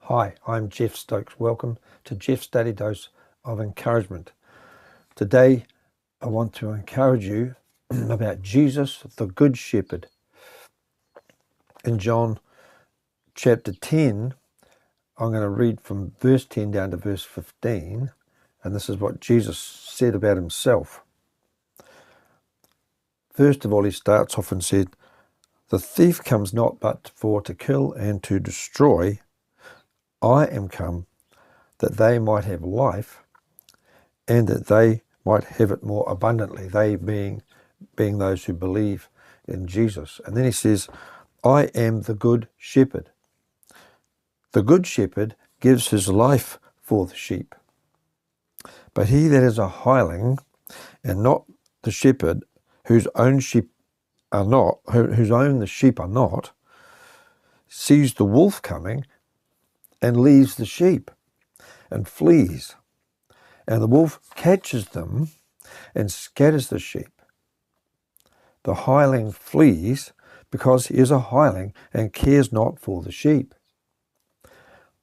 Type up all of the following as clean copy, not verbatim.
Hi, I'm Jeff Stokes. Welcome to Jeff's Daily Dose of Encouragement. Today, I want to encourage you about Jesus, the Good Shepherd. In John chapter 10, I'm going to read from verse 10 down to verse 15, and this is what Jesus said about himself. First of all, he starts off and said, "The thief comes not but for to kill and to destroy. I am come that they might have life, and that they might have it more abundantly," they being those who believe in Jesus. And then he says, "I am the good shepherd. The good shepherd gives his life for the sheep. But he that is a hireling, and not the shepherd, whose own the sheep are not, sees the wolf coming, and leaves the sheep, and flees. And the wolf catches them, and scatters the sheep. The hireling flees, because he is a hireling, and cares not for the sheep.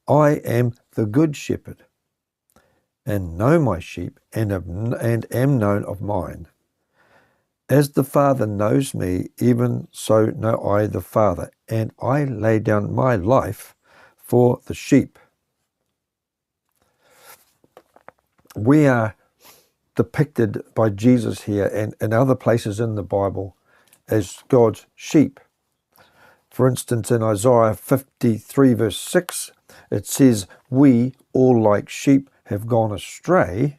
I am the good shepherd, and know my sheep, and am known of mine. As the Father knows me, even so know I the Father, and I lay down my life for the sheep." We are depicted by Jesus here and in other places in the Bible as God's sheep. For instance, in Isaiah 53 verse 6, it says, "We all like sheep have gone astray.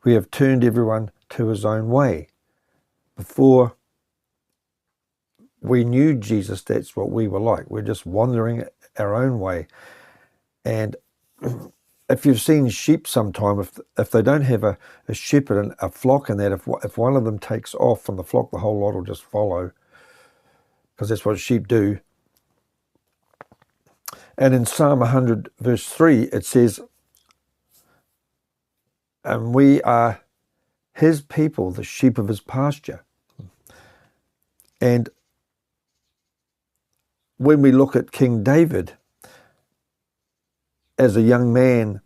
We have turned everyone to his own way." Before we knew Jesus, that's what we were like. We're just wandering our own way. And if you've seen sheep sometime, if they don't have a shepherd and a flock in that, if one of them takes off from the flock, the whole lot will just follow, because that's what sheep do. And in Psalm 100 verse 3, it says, "And we are his people, the sheep of his pasture." And when we look at King David, as a young man,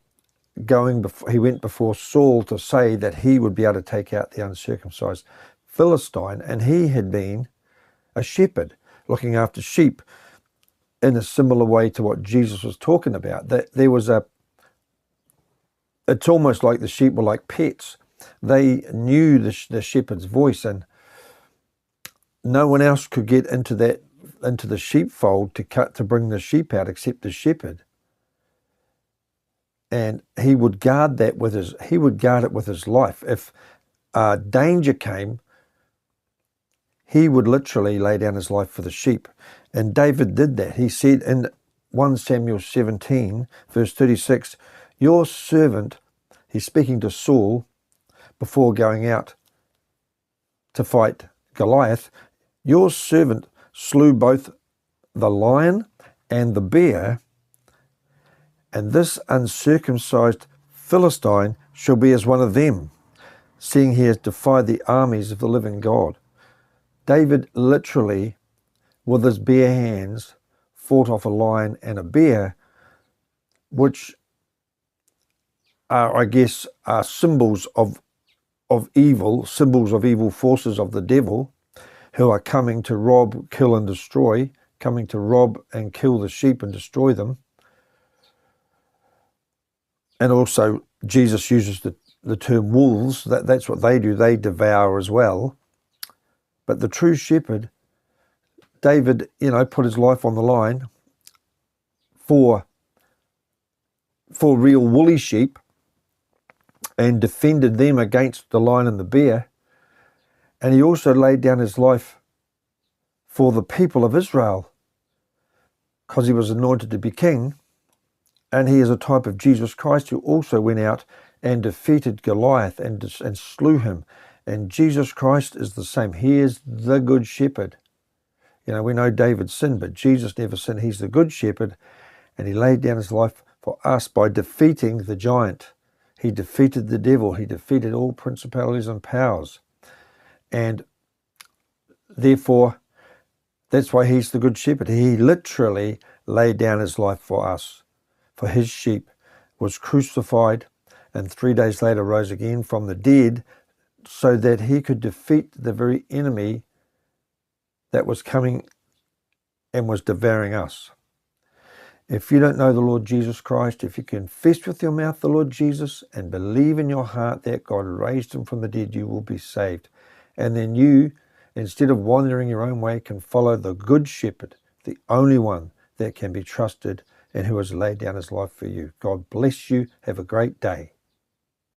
he went before Saul to say that he would be able to take out the uncircumcised Philistine, and he had been a shepherd looking after sheep in a similar way to what Jesus was talking about. That there was it's almost like the sheep were like pets. They knew the shepherd's voice, and no one else could get into the sheepfold to bring the sheep out except the shepherd. And he would guard it with his life. If danger came, he would literally lay down his life for the sheep. And David did that. He said in 1 Samuel 17 verse 36, "Your servant," he's speaking to Saul before going out to fight Goliath, "your servant slew both the lion and the bear, and this uncircumcised Philistine shall be as one of them, seeing he has defied the armies of the living God." David literally, with his bare hands, fought off a lion and a bear, which are symbols of evil, symbols of evil forces of the devil, who are coming to rob, kill and destroy, coming to rob and kill the sheep and destroy them. And also Jesus uses the term wolves. That's what they do. They devour as well. But the true shepherd, David, put his life on the line for real woolly sheep and defended them against the lion and the bear. And he also laid down his life for the people of Israel, because he was anointed to be king. And he is a type of Jesus Christ, who also went out and defeated Goliath and slew him. And Jesus Christ is the same. He is the good shepherd. We know David sinned, but Jesus never sinned. He's the good shepherd, and he laid down his life for us by defeating the giant. He defeated the devil. He defeated all principalities and powers. And therefore, that's why he's the good shepherd. He literally laid down his life for us. for his sheep, was crucified, and 3 days later rose again from the dead, so that he could defeat the very enemy that was coming and was devouring us. If you don't know the Lord Jesus Christ, if you confess with your mouth the Lord Jesus and believe in your heart that God raised him from the dead, you will be saved. And then you, instead of wandering your own way, can follow the Good Shepherd, the only one that can be trusted and who has laid down his life for you. God bless you. Have a great day.